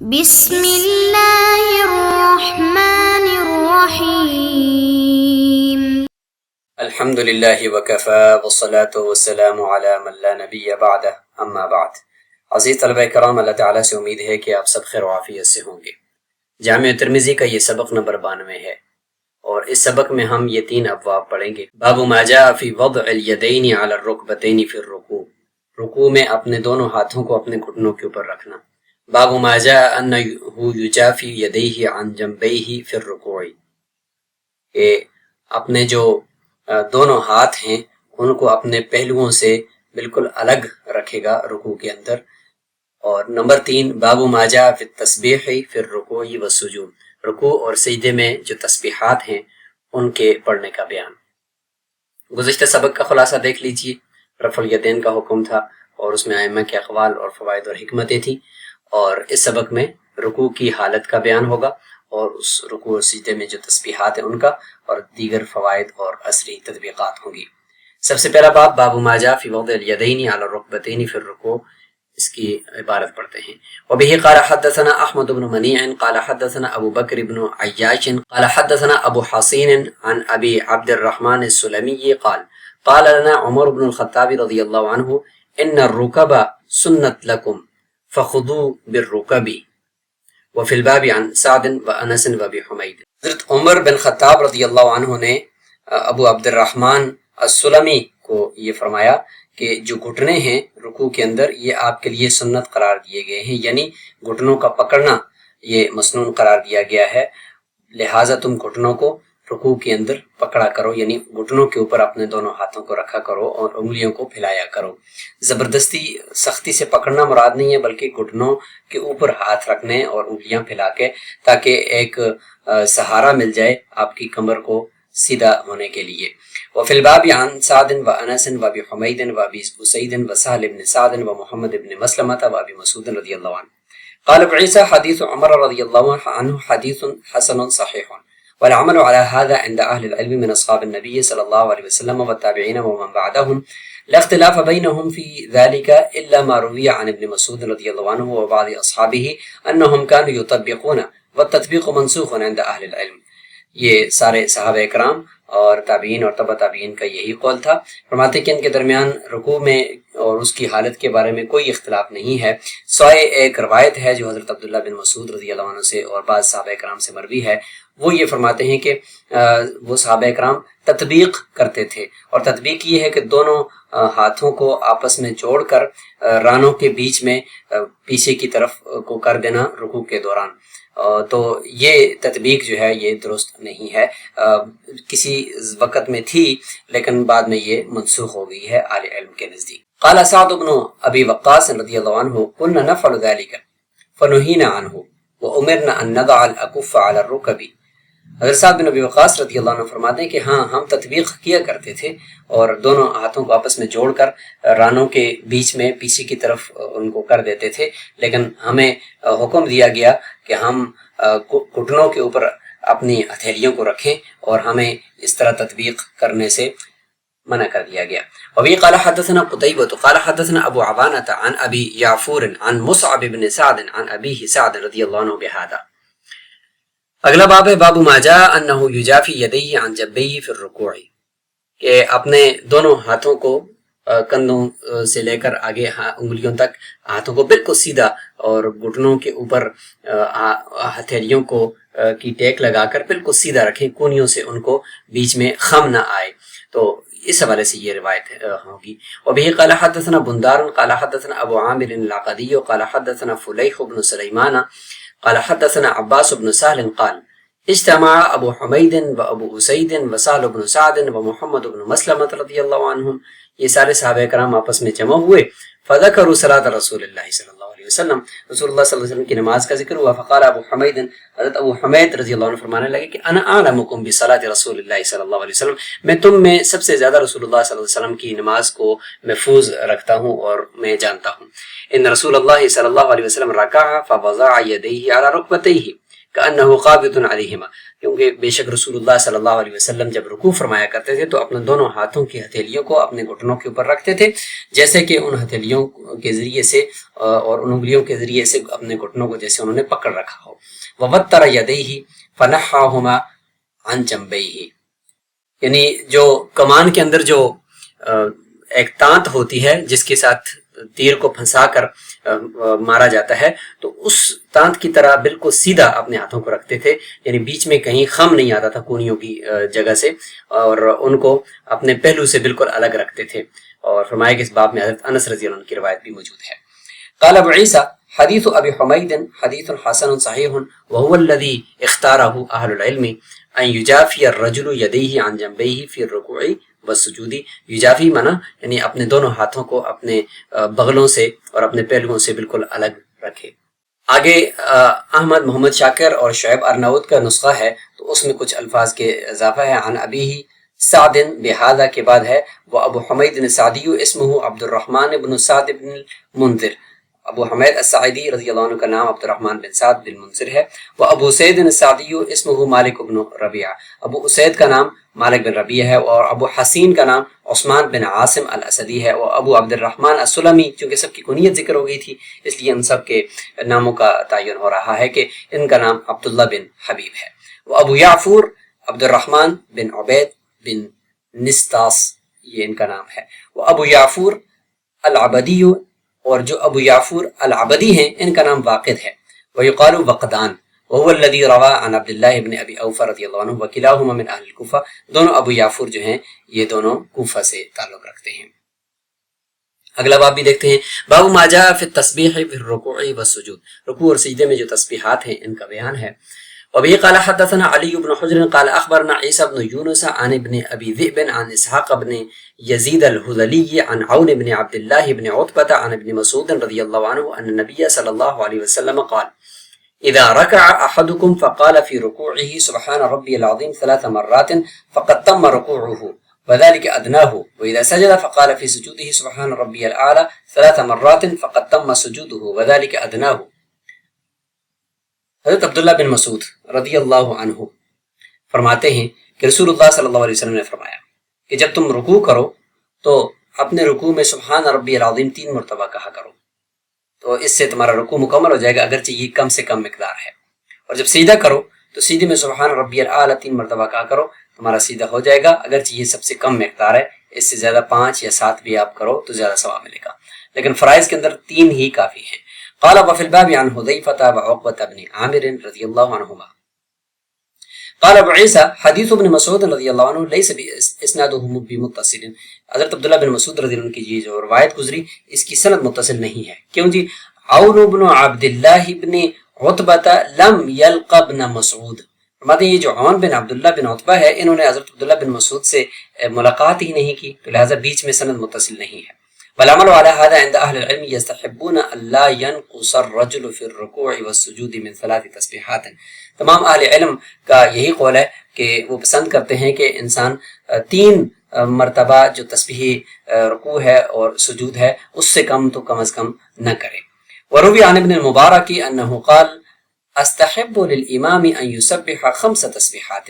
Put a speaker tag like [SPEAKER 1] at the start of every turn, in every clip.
[SPEAKER 1] بسم اللہ الرحمن الرحیم
[SPEAKER 2] الحمد للہ وکفا والصلاة والسلام علی من لا نبی بعدہ اما بعد۔ عزیز طلبہ کرام، اللہ تعالیٰ سے امید ہے کہ آپ سب خیر و عافیت سے ہوں گے۔ جامع ترمذی کا یہ سبق نمبر 92 ہے، اور اس سبق میں ہم یہ 3 ابواب پڑھیں گے۔ باب ما جاء فی وضع الیدین علی الرکبتین فی الرکوع، رکوع میں اپنے دونوں ہاتھوں کو اپنے گھٹنوں کے اوپر رکھنا۔ باب ما جاء انہ یجافی یدیہ عن جنبیہ فی الرکوع، کہ اپنے جو دونوں ہاتھ ہیں ان کو اپنے پہلوؤں سے بالکل الگ رکھے گا رکوع کے اندر۔ اور نمبر 3، باب ما جاء فی التسبیح فی الرکوع والسجود، رکوع اور سجدے میں جو تسبیحات ہیں ان کے پڑھنے کا بیان۔ گزشتہ سبق کا خلاصہ دیکھ لیجئے، رفع الیدین کا حکم تھا اور اس میں ائمہ کے اقوال اور فوائد اور حکمتیں تھیں، اور اس سبق میں رکوع کی حالت کا بیان ہوگا اور اس رکوع اور سجدے میں جو تسبیحات ہیں ان کا، اور دیگر فوائد اور عصری تطبیقات ہوں گی۔ سب سے پہلا باب ما جاء فی وضع الیدین علی الرکبتین فی الرکوع، اس کی عبارت پڑھتے ہیں۔ وبه قال حدثنا احمد بن منیع قال حدثنا ابو بکر بن عیاش قال حدثنا ابو حصین عن ابی عبد الرحمن السلمی قال قال لنا عمر بن الخطاب رضی اللہ عنہ ان الرکب سنت لکم فخذوا بالرکب، وفی الباب عن سعد وانس وابی حمید۔ حضرت عمر بن خطاب رضی اللہ عنہ نے ابو عبد الرحمن السلمی کو یہ فرمایا کہ جو گھٹنے ہیں رکوع کے اندر یہ آپ کے لیے سنت قرار دیے گئے ہیں، یعنی گھٹنوں کا پکڑنا یہ مسنون قرار دیا گیا ہے، لہٰذا تم گھٹنوں کو رکوع کے اندر پکڑا کرو، یعنی گھٹنوں کے اوپر اپنے دونوں ہاتھوں کو رکھا کرو اور انگلیوں کو پھیلایا کرو۔ زبردستی سختی سے پکڑنا مراد نہیں ہے، بلکہ گھٹنوں کے اوپر ہاتھ رکھنے اور انگلیاں پھیلا کے، تاکہ ایک سہارا مل جائے آپ کی کمر کو سیدھا ہونے کے لیے۔ وفی الباب عن سعد وانس وابی حمید وابی اسید وسہل بن سعد ومحمد بن مسلمۃ وابی مسعود رضی اللہ عنہ قال ابو عیسیٰ حدیث عمر رضی اللہ عنہ حدیث حسن صحیح والعمل على هذا عند اهل العلم من اصحاب النبي صلی اللہ علیہ وسلم والتابعین ومن بعدهم لا اختلاف بينهم في ذلك الا ما روی عن ابن مسعود رضی اللہ عنہ وبعض اصحابہ انهم كانوا يطبقون والتطبیق منسوخ عند اهل العلم۔ یہ سارے صحابہ اکرام اور تابعین اور تبع تابعین کا یہی قول تھا۔ فرماتے کہ ان کے درمیان رکوع میں اور اس کی حالت کے بارے میں کوئی اختلاف نہیں ہے، سوائے ایک روایت ہے جو حضرت عبداللہ بن مسعود رضی اللہ عنہ سے اور بعض صحابہ اکرام سے مروی ہے۔ وہ یہ فرماتے ہیں کہ وہ صحابہ اکرام تطبیق کرتے تھے، اور تطبیق یہ ہے کہ دونوں ہاتھوں کو آپس میں جوڑ کر رانوں کے بیچ میں پیچھے کی طرف کو کر دینا رکوع کے دوران۔ تو یہ تطبیق جو ہے یہ درست نہیں ہے، کسی وقت میں تھی لیکن بعد میں یہ منسوخ ہو گئی ہے اہل علم کے نزدیک۔ قال سعد بن ابی وقاص رضی اللہ عنہ كنا نفعل ذلك فنهينا عنه وامرنا ان نضع الاكف على الركب۔ حضرت سعد بن ابی وقاص رضی اللہ عنہ فرماتے ہیں کہ ہاں ہم تطبیق کیا کرتے تھے اور دونوں ہاتھوں کو آپس میں جوڑ کر رانوں کے بیچ میں پیچھے کی طرف ان کو کر دیتے تھے، لیکن ہمیں حکم دیا گیا کہ ہم گھٹنوں کے اوپر اپنی ہتھیلیوں کو رکھیں اور ہمیں اس طرح تطبیق کرنے سے منع کر دیا گیا۔ وبه قال حدثنا قتيبة قال حدثنا ابو عوانة عن ابي يعفور عن مصعب بن سعد عن ابيه سعد رضی اللہ عنہ بهذا۔ اگلا باب ہے باب ما جاء انه يجافي يديه عن جنبيه في الركوع، کہ اپنے دونوں ہاتھوں کو کندھوں سے لے کر آگے انگلیوں تک ہاتھوں کو بالکل سیدھا اور گھٹنوں کے اوپر ہتھیلیوں کو کی ٹیک لگا کر بالکل سیدھا رکھیں، کونیوں سے ان کو بیچ میں خم نہ آئے۔ تو اس حوالے سے یہ روایت ہوگی۔ وبه قال حدثنا بندار قال حدثنا ابو عامر العقدي قال حدثنا فليح بن سليمان قال حدثنا عباس بن سهل قال اجتمع ابو حمید وابو اسید وسهل بن سعد ومحمد بن مسلمۃ رضی اللہ عنہم، یہ سارے صحابہ کرام آپس میں جمع ہوئے، فذکروا صلاۃ رسول اللہ صلی اللہ علیہ وسلم، رسول اللہ صلی اللہ علیہ وسلم کی نماز کا ذکر ہوا۔ فقال ابو حمید، حضرت ابو حمید رضی اللہ عنہ فرمانے لگے کہ انا اعلمکم بصلاۃ رسول اللہ صلی اللہ علیہ وسلم، میں تم میں سب سے زیادہ رسول اللہ صلی اللہ علیہ وسلم کی نماز کو محفوظ رکھتا ہوں اور میں جانتا ہوں۔ ان رسول اللہ صلی اللہ علیہ وسلم رکع فوضع یدیہ علی رکبتیہ کأنہ قابض علیہما، کیونکہ بے شک رسول اللہ صلی اللہ علیہ وسلم جب رکوع فرمایا کرتے تھے تو اپنے دونوں ہاتھوں کی ہتھیلیوں کو اپنے گھٹنوں کے اوپر رکھتے تھے، جیسے کہ ان ہتھیلیوں کے ذریعے سے اور ان انگلیوں کے ذریعے سے اپنے گھٹنوں کو جیسے انہوں نے پکڑ رکھا ہو۔ ووتر یدیہ فنحاہما عن جنبیہ، یعنی جو کمان کے اندر جو ایک تانت ہوتی ہے جس کے ساتھ تیر کو پھنسا کر مارا جاتا ہے، تو اس تانت کی طرح بالکل سیدھا اپنے ہاتھوں کو رکھتے تھے، یعنی بیچ میں کہیں خم نہیں آتا تھا کونیوں کی جگہ سے، اور ان کو اپنے پہلو سے بالکل الگ رکھتے تھے۔ اور فرمایا کہ اس باب میں حضرت انس رضی اللہ عنہ کی روایت بھی موجود ہے۔ قال ابو عیسیٰ حدیث ابی حمید حدیث حسن صحیح وهو الذي اختاره اہل العلم ان یجافی الرجل یدیہ عن جنبیہ فی الرکوع والسجود۔ یجافی معنی یعنی اپنے دونوں ہاتھوں کو اپنے بغلوں سے اور اپنے پہلوؤں سے بالکل الگ رکھے۔ آگے احمد محمد شاکر اور شعیب ارناؤت کا نسخہ ہے تو اس میں کچھ الفاظ کے اضافہ ہے۔ عن ابیہ سعد بہذا کے بعد ہے وہ ابو حمید سعدی اسمہ عبد الرحمن بن سعد بن المنذر، ابو حمید السعدی رضی اللہ عنہ کا نام عبد الرحمن بن سعد بن منذر ہے۔ وہ ابو سعید السعدی اسمہ مالک بن ربیعہ، ابو اسید کا نام مالک بن ربیعہ ہے، اور ابو حسین کا نام عثمان بن عاصم الاسدی ہے، اور ابو عبد الرحمن السلمی، چونکہ سب کی کنیت ذکر ہو گئی تھی اس لیے ان سب کے ناموں کا تعین ہو رہا ہے کہ ان کا نام عبداللہ بن حبیب ہے۔ وہ ابو یعفور عبد الرحمن بن عبید بن نستاس، یہ ان کا نام ہے۔ وہ ابو یعفور العبدی، اور جو ابو یعفور العبدی ہیں ان کا نام واقد ہے۔ ویقال وقدان وهو الذي روى عن عبد الله بن ابی اوفا رضی اللہ عنہ وکلاہما من اہل الکوفہ، دونوں ابو یعفور جو ہیں یہ دونوں کوفہ سے تعلق رکھتے ہیں۔ اگلا باب بھی دیکھتے ہیں، باب ما جاء فی التسبیح فی الرکوع والسجود، رکوع اور سجدے میں جو تسبیحات ہیں ان کا بیان ہے۔ وبه قال حدثنا علي بن حجر قال اخبرنا عيسى بن يونس عن ابن ابي ذئب عن اسحاق بن يزيد الهذلي عن عون بن عبد الله بن عتبة عن ابن مسعود رضي الله عنه ان النبي صلى الله عليه وسلم قال اذا ركع احدكم فقال في ركوعه سبحان ربي العظيم 3 مرات فقد تم ركوعه وذلك ادناه، واذا سجد فقال في سجوده سبحان ربي الاعلى 3 مرات فقد تم سجوده وذلك ادناه۔ حضرت عبداللہ بن مسعود رضی اللہ عنہ فرماتے ہیں کہ رسول اللہ صلی اللہ علیہ وسلم نے فرمایا کہ جب تم رکوع کرو تو اپنے رکوع میں سبحان ربی العظیم 3 مرتبہ کہا کرو، تو اس سے تمہارا رکوع مکمل ہو جائے گا، اگرچہ یہ کم سے کم مقدار ہے۔ اور جب سجدہ کرو تو سجدے میں سبحان ربی الاعلی 3 مرتبہ کہا کرو، تمہارا سجدہ ہو جائے گا، اگرچہ یہ سب سے کم مقدار ہے، اس سے زیادہ 5 یا 7 بھی آپ کرو تو زیادہ ثواب ملے گا، لیکن فرائض کے اندر 3 ہی کافی ہیں۔ قال وفي الباب عن حذيفة وعقبة بن عامر رضي الله عنهما قال ابو عیسیٰ حدیث ابن مسعود رضی اللہ عنہ ليس باسناده بمتصل، حضرت عبداللہ بن مسعود رضی اللہ عنہ کی یہ جو روایت گزری اس کی سند متصل نہیں ہے، کیوں جی؟ عون بن عبد الله بن عتبہ لم يلق ابن مسعود، فرماتے ہیں یہ جو عون بن عبداللہ بن عتبہ ہے انہوں نے حضرت عبداللہ بن مسعود سے ملاقات ہی نہیں کی، تو لہذا بیچ میں سند متصل نہیں ہے۔ والعمل على هذا عند اهل العلم يستحبون الا ينقص الرجل في الركوع والسجود من 3 تسبيحات، تمام اہل علم کا یہی قول ہے کہ وہ پسند کرتے ہیں کہ انسان 3 مرتبہ جو تسبیح رکوع ہے اور سجود ہے اس سے کم تو کم از کم نہ کرے۔ وروی عن ابن المبارک انه قال استحب للامام ان يسبح 5 تسبيحات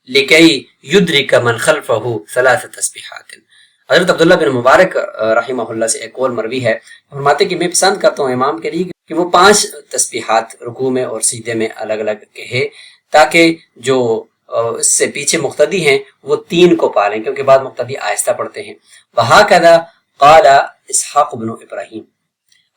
[SPEAKER 2] لكي يدرك من خلفه 3 تسبيحات۔ حضرت عبداللہ بن مبارک رحمہ اللہ سے ایک قول مروی ہے، فرماتے کہ میں پسند کرتا ہوں امام کے لیے کہ وہ 5 تسبیحات رکوع میں اور سجدے میں الگ الگ کہے، تاکہ جو اس سے پیچھے مقتدی ہیں وہ 3 کو پالیں، کیونکہ بعض مقتدی آہستہ پڑھتے ہیں۔ وہکذا قال اسحاق بن ابراہیم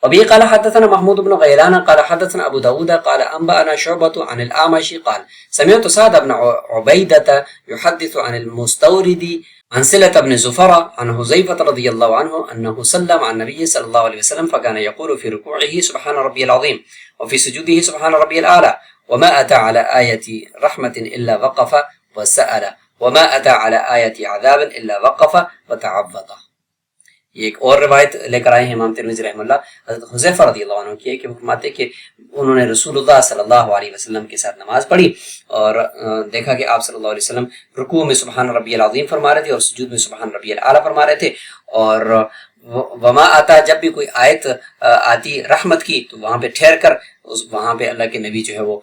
[SPEAKER 2] وبه قال حدثنا محمود بن غيلان قال حدثنا ابو داود قال انبأنا شعبة عن الاعمش قال سمعت سعد بن عبيدة يحدث عن المستورد عن صلة بن زفر عن حذيفة رضي الله عنه أنه سلم عن النبي صلى الله عليه وسلم فكان يقول في ركوعه سبحان ربي العظيم وفي سجوده سبحان ربي الأعلى وما أتى على آية رحمة إلا وقف وسأل وما أتى على آية عذاب إلا وقف وتعوض۔ یہ ایک اور روایت لے کر آئے ہیں امام ترمذی رحمہ اللہ، حضرت حذیفہ رضی اللہ عنہ کی ہے کہ وہ فرماتے کہ انہوں نے رسول اللہ صلی اللہ علیہ وسلم کے ساتھ نماز پڑھی اور دیکھا کہ آپ صلی اللہ علیہ وسلم رکوع میں سبحان ربی العظیم فرما رہے تھے اور سجود میں سبحان ربی الاعلی فرما رہے تھے، اور وما آتا جب بھی کوئی آیت آتی رحمت کی تو وہاں پہ ٹھہر کر وہاں پہ اللہ کے نبی جو ہے وہ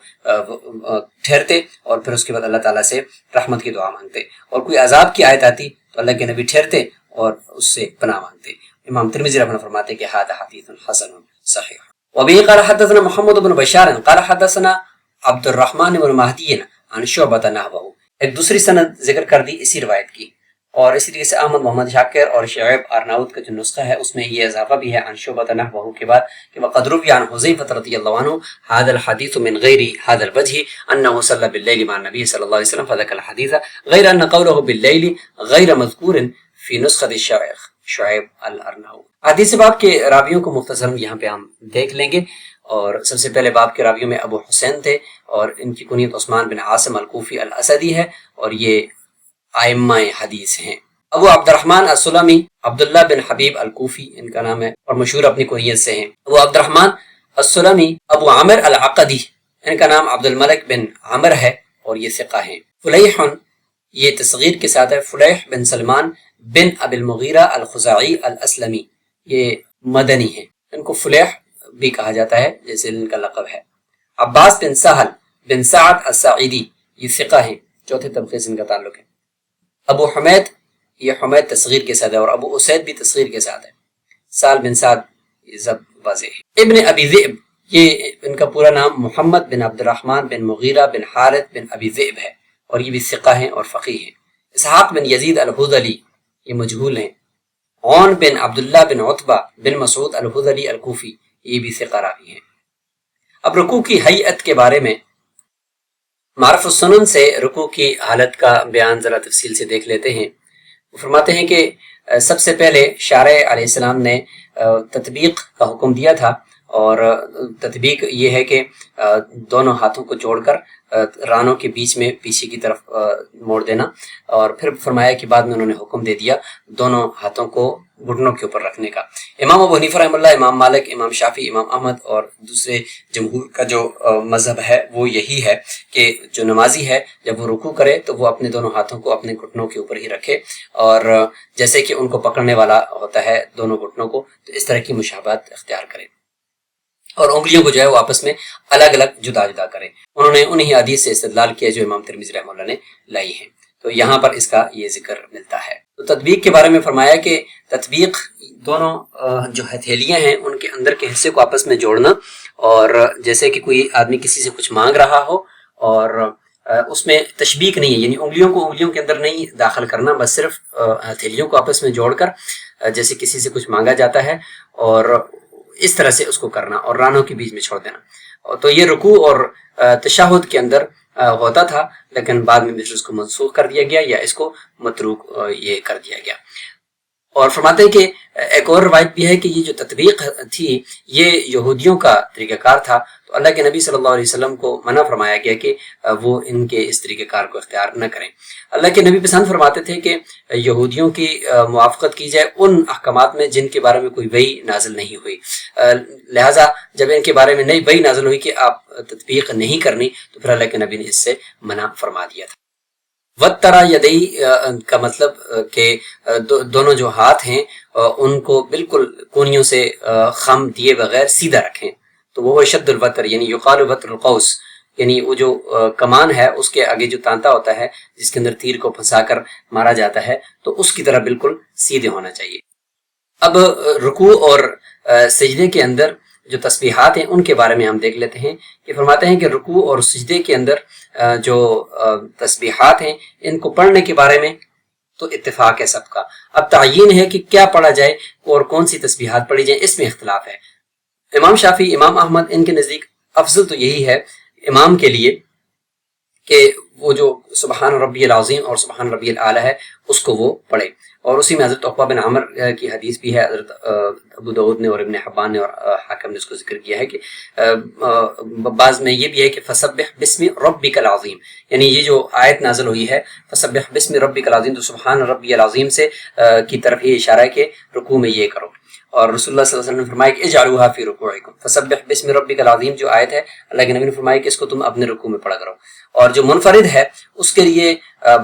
[SPEAKER 2] ٹھہرتے اور پھر اس کے بعد اللہ تعالیٰ سے رحمت کی دعا مانگتے، اور کوئی عذاب کی آیت آتی تو اللہ کے نبی ٹھہرتے اور اس سے پناہ مانگتے۔ امام ترمذی رحمہ اللہ فرماتے کہ ھذا حدیث حسن صحیح۔ وبه قال حدثنا محمد بن بشار قال حدثنا عبد الرحمن بن مہدی عن شعبۃ نحوہ، ایک دوسری سند ذکر کر دی اسی روایت کی، اور اسی طریقے سے احمد محمد شاکر اور شعیب ارناؤت کا جو نسخہ ہے اس میں یہ اضافہ بھی ہے عن شعبۃ نحوہ کے بعد کہ وقد روی عن حذیفہ رضی اللہ عنہ ھذا الحدیث من غیر ھذا الوجہ انه صلی باللیل مع النبی صلی اللہ علیہ وسلم فذكر الحدیث غیر ان قوله باللیل غیر مذکور فی نسخۃ الشیخ شعیب الارناؤت۔ حدیث باب کے راویوں کو مختصراً یہاں پہ ہم دیکھ لیں گے، اور سب سے پہلے باب کے راویوں میں ابو حسین تھے اور ان کی کنیت عثمان بن عاصم الکوفی الاسدی ہے، اور یہ ائمہ حدیث ہیں۔ ابو عبد الرحمن السلمی عبداللہ بن حبیب الکوفی ان کا نام ہے اور مشہور اپنی کنیت سے ہیں۔ ابو عبد الرحمن السلمی ابو عامر العقدی، ان کا نام عبد الملک بن عامر ہے اور یہ ثقہ ہیں۔ فلیح، یہ تصغیر کے ساتھ ہے، فلیح بن سلمان بن ابی المغیرہ الخزاعی الاسلمی، یہ مدنی ہیں، ان کو فلیح بھی کہا جاتا ہے جیسے ان کا لقب ہے۔ عباس بن سہل بن سعد الساعدی، یہ ثقہ ہیں، چوتھے طبقے سے ان کا تعلق ہے۔ ابو حمید، یہ حمید تصغیر کے ساتھ ہے، اور ابو اسید بھی تصغیر کے ساتھ ہے۔ سال بن سعد، یہ ضبط واضح ہے۔ ابن ابی ذئب، یہ ان کا پورا نام محمد بن عبد الرحمن بن مغیرہ بن حارث بن ابی ذئب ہے، اور یہ بھی ثقہ ہیں اور فقیہ ہیں۔ اسحاق بن یزید الحذلی، یہ مجہول ہیں۔ عون بن عبداللہ بن عتبہ بن مسعود الحذلی الکوفی، یہ بھی ثقہ راوی ہیں۔ اب رکوع کی ہیئت کے بارے میں معرف السنن سے رکوع کی حالت کا بیان ذرا تفصیل سے دیکھ لیتے ہیں۔ وہ فرماتے ہیں کہ سب سے پہلے شارع علیہ السلام نے تطبیق کا حکم دیا تھا، اور تطبیق یہ ہے کہ دونوں ہاتھوں کو جوڑ کر رانوں کے بیچ میں پیچھے کی طرف موڑ دینا، اور پھر فرمایا کہ بعد میں انہوں نے حکم دے دیا دونوں ہاتھوں کو گھٹنوں کے اوپر رکھنے کا۔ امام ابو حنیفہ رحمہ اللہ، امام مالک، امام شافعی، امام احمد اور دوسرے جمہور کا جو مذہب ہے وہ یہی ہے کہ جو نمازی ہے جب وہ رکوع کرے تو وہ اپنے دونوں ہاتھوں کو اپنے گھٹنوں کے اوپر ہی رکھے، اور جیسے کہ ان کو پکڑنے والا ہوتا ہے دونوں گھٹنوں کو، تو اس طرح کی مشابہت اختیار کرے، اور انگلیوں کو جو ہے وہ آپس میں الگ الگ جدا جدا کریں۔ انہوں نے انہی حدیث سے استدلال کیا جو امام ترمذی رحمہ اللہ نے لائی ہے، تو یہاں پر اس کا یہ ذکر ملتا ہے۔ تو تطبیق کے بارے میں فرمایا کہ تطبیق دونوں جو ہتھیلیاں ہیں ان کے اندر کے حصے کو آپس میں جوڑنا، اور جیسے کہ کوئی آدمی کسی سے کچھ مانگ رہا ہو اور اس میں تشبیک نہیں ہے، یعنی انگلیوں کو انگلیوں کے اندر نہیں داخل کرنا، بس صرف ہتھیلیوں کو آپس میں جوڑ کر جیسے کسی سے کچھ مانگا جاتا ہے اور اس طرح سے اس کو کرنا، اور رانوں کے بیچ میں چھوڑ دینا۔ تو یہ رکوع اور تشہد کے اندر ہوتا تھا، لیکن بعد میں اس کو منسوخ کر دیا گیا یا اس کو متروک یہ کر دیا گیا۔ اور فرماتے ہیں کہ ایک اور روایت بھی ہے کہ یہ جو تطبیق تھی یہ یہودیوں کا طریقہ کار تھا، تو اللہ کے نبی صلی اللہ علیہ وسلم کو منع فرمایا گیا کہ وہ ان کے اس طریقہ کار کو اختیار نہ کریں۔ اللہ کے نبی پسند فرماتے تھے کہ یہودیوں کی موافقت کی جائے ان احکامات میں جن کے بارے میں کوئی وحی نازل نہیں ہوئی، لہٰذا جب ان کے بارے میں نئی وحی نازل ہوئی کہ آپ تطبیق نہیں کرنی تو پھر اللہ کے نبی نے اس سے منع فرما دیا تھا۔ وَتَّرَا يَدَيْ کا مطلب کہ دونوں جو ہاتھ ہیں ان کو بالکل کونیوں سے خم دیے بغیر سیدھا رکھیں، تو وہ شد الوتر، یعنی یقال وتر القوس، یعنی وہ جو کمان ہے اس کے آگے جو تانتا ہوتا ہے جس کے اندر تیر کو پھنسا کر مارا جاتا ہے، تو اس کی طرح بالکل سیدھے ہونا چاہیے۔ اب رکوع اور سجدے کے اندر جو تسبیحات ہیں ان کے بارے میں ہم دیکھ لیتے ہیں کہ فرماتے ہیں کہ رکوع اور سجدے کے اندر جو تسبیحات ہیں ان کو پڑھنے کے بارے میں تو اتفاق ہے سب کا، اب تعین ہے کہ کیا پڑھا جائے اور کون سی تسبیحات پڑھی جائیں، اس میں اختلاف ہے۔ امام شافعی، امام احمد، ان کے نزدیک افضل تو یہی ہے امام کے لیے کہ وہ جو سبحان ربی العظیم اور سبحان ربی الاعلی ہے اس کو وہ پڑھے، اور اسی میں حضرت عقبہ بن عامر کی حدیث بھی ہے، حضرت ابو داؤد نے اور ابن حبان نے اور حاکم نے اس کو ذکر کیا ہے کہ بعض میں یہ بھی ہے کہ فسبح بسم ربک العظیم، یعنی یہ جو آیت نازل ہوئی ہے فسبح بسم ربک العظیم، تو سبحان ربی العظیم سے کی طرف یہ اشارہ ہے کہ رکوع میں یہ کرو، اور رسول اللہ صلی اللہ علیہ وسلم نے فرمایا کہ اجعلوها فی رکوعکم، فسبح بسم ربک العظیم جو آیت ہے اللہ کے نبی نے فرمایا کہ اس کو تم اپنے رکوع میں پڑھا کرو، اور جو منفرد ہے اس کے لیے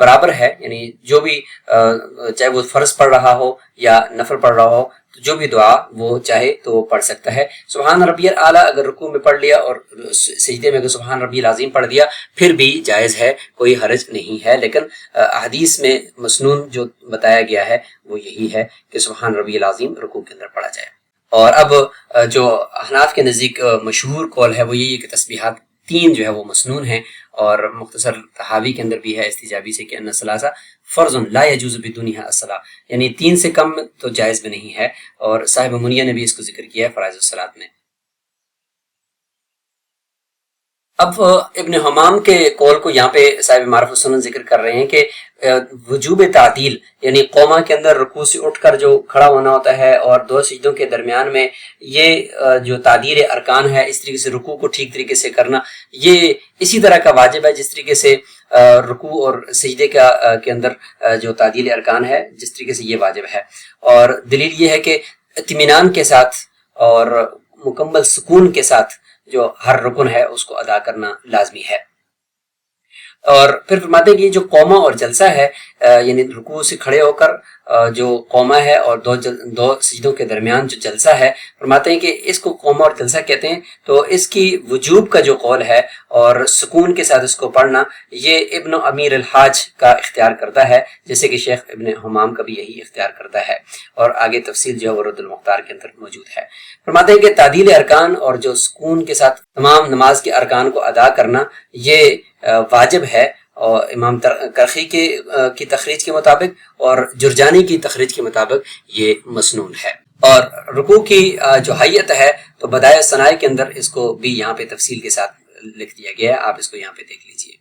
[SPEAKER 2] برابر ہے، یعنی جو بھی چاہے وہ فرض پڑھ رہا ہو یا نفل پڑھ رہا ہو تو جو بھی دعا وہ چاہے تو وہ پڑھ سکتا ہے۔ سبحان ربی الاعلیٰ اگر رکوع میں پڑھ لیا اور سجدے میں اگر سبحان ربی العظیم پڑھ دیا پھر بھی جائز ہے، کوئی حرج نہیں ہے، لیکن حدیث میں مسنون جو بتایا گیا ہے وہ یہی ہے کہ سبحان ربی العظیم رکوع کے اندر پڑھا جائے۔ اور اب جو احناف کے نزدیک مشہور قول ہے وہ یہی ہے کہ تسبیحات 3 جو ہے وہ مسنون ہیں، اور مختصر تحاوی کے اندر بھی ہے استجابی سے کہ ان الصلاۃ فرض لا يجوز بدونها الصلاۃ، یعنی 3 سے کم تو جائز بھی نہیں ہے، اور صاحب منیہ نے بھی اس کو ذکر کیا ہے فرائض الصلاۃ میں۔ اب ابن حمام کے قول کو یہاں پہ صاحب معرف السنن ذکر کر رہے ہیں کہ وجوب تعدیل یعنی قوما کے اندر رکوع سے اٹھ کر جو کھڑا ہونا ہوتا ہے اور 2 سجدوں کے درمیان میں یہ جو تعدیل ارکان ہے، اس طریقے سے رکوع کو ٹھیک طریقے سے کرنا، یہ اسی طرح کا واجب ہے جس طریقے سے رکوع اور سجدے کے اندر جو تعدیل ارکان ہے جس طریقے سے یہ واجب ہے۔ اور دلیل یہ ہے کہ اطمینان کے ساتھ اور مکمل سکون کے ساتھ جو ہر رکن ہے اس کو ادا کرنا لازمی ہے۔ اور پھر فرماتے ہیں کہ یہ جو قوما اور جلسہ ہے، یعنی رکوع سے کھڑے ہو کر جو قوما ہے اور 2 سجدوں کے درمیان جو جلسہ ہے، فرماتے ہیں کہ اس کو قوما اور جلسہ کہتے ہیں۔ تو اس کی وجوب کا جو قول ہے اور سکون کے ساتھ اس کو پڑھنا، یہ ابن امیر الحاج کا اختیار کرتا ہے، جیسے کہ شیخ ابن حمام کا بھی یہی اختیار کرتا ہے، اور آگے تفصیل جو ہے وہ رد المختار کے اندر موجود ہے۔ فرماتے ہیں کہ تعدیل ارکان اور جو سکون کے ساتھ تمام نماز کے ارکان کو ادا کرنا یہ واجب ہے، اور امام کرخی کی تخریج کے مطابق اور جرجانی کی تخریج کے مطابق یہ مسنون ہے۔ اور رکوع کی جو حیت ہے تو بدائع ثناء کے اندر اس کو بھی یہاں پہ تفصیل کے ساتھ لکھ دیا گیا ہے، آپ اس کو یہاں پہ دیکھ لیجئے،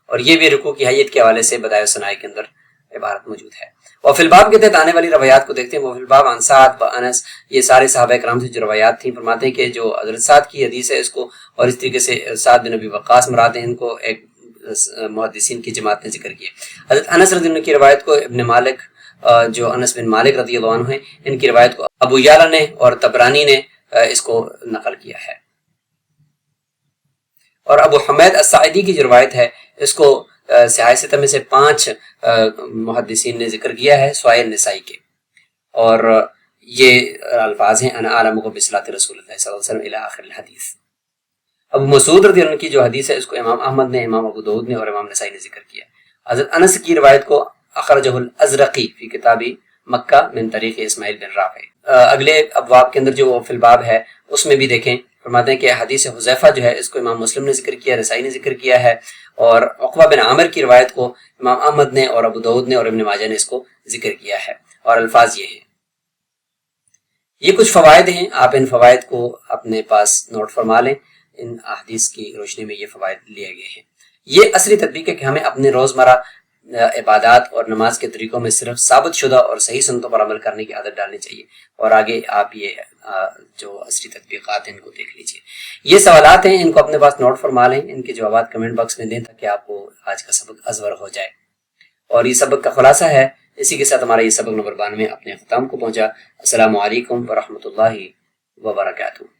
[SPEAKER 2] اور یہ بھی رکوع کی حیت کے حوالے سے بدائع ثناء کے اندر عبارت موجود ہے۔ اور فی الباب کے تحت آنے والی روایات کو دیکھتے ہیں۔ وہ فی الباب عن سعد و انس، یہ سارے صحابہ کرام سے جو روایات تھیں، فرماتے ہیں کہ جو حضرت سعد کی حدیث ہے اس کو، اور اس طریقے سے سعد بن ابی وقاص مراد ہیں، ان کو ایک محدثین کی جماعت نے ذکر کیا۔ حضرت انس رضی اللہ عنہ کی روایت کو ابن مالک، جو انس بن مالک رضی اللہ عنہ ہیں، ان کی روایت کو ابو یعلا نے اور طبرانی نے اس کو نقل کیا ہے۔ اور ابو حمید الساعدی کی جو روایت ہے اس کو سیاہ ستہ میں سے 5 محدثین نے ذکر کیا ہے سوائے نسائی کے، اور یہ الفاظ ہیں انا اعلمکم بصلاۃ رسول اللہ صلی اللہ علیہ وسلم الی آخر الحدیث۔ ابو مسعود رضی اللہ عنہ کی جو حدیث ہے اس کو امام احمد نے، امام ابو داؤد نے اور امام نسائی نے ذکر کیا۔ حضرت انس کی روایت کو اخرجہ الازرقی فی کتاب مکہ من طریق اسماعیل بن رافع۔ اگلے ابواب کے اندر جو فی الباب ہے اس میں بھی دیکھیں، فرماتے ہیں کہ حدیث حذیفہ جو ہے اس کو امام مسلم نے ذکر کیا، نسائی نے ذکر کیا ہے، اور عقبہ بن عامر کی روایت کو امام احمد نے اور ابو داؤد نے اور ابن ماجہ نے اس کو ذکر کیا ہے، اور الفاظ یہ ہیں۔ یہ کچھ فوائد ہیں، آپ ان فوائد کو اپنے پاس نوٹ فرما لیں، ان احادیث کی روشنی میں یہ فوائد لیے گئے ہیں۔ یہ اصلی تطبیق ہے کہ ہمیں اپنے روزمرہ عبادات اور نماز کے طریقوں میں صرف ثابت شدہ اور صحیح سنتوں پر عمل کرنے کی عادت ڈالنی چاہیے، اور آگے آپ یہ جو اصلی تطبیقات ہیں ان کو دیکھ لیجئے۔ یہ سوالات ہیں، ان کو اپنے پاس نوٹ فرما لیں، ان کے جوابات کمنٹ باکس میں دیں تاکہ آپ کو آج کا سبق ازور ہو جائے۔ اور یہ سبق کا خلاصہ ہے، اسی کے ساتھ ہمارا یہ سبق نمبر 92 اپنے اختتام کو پہنچا۔ السلام علیکم ورحمۃ اللہ وبرکاتہ۔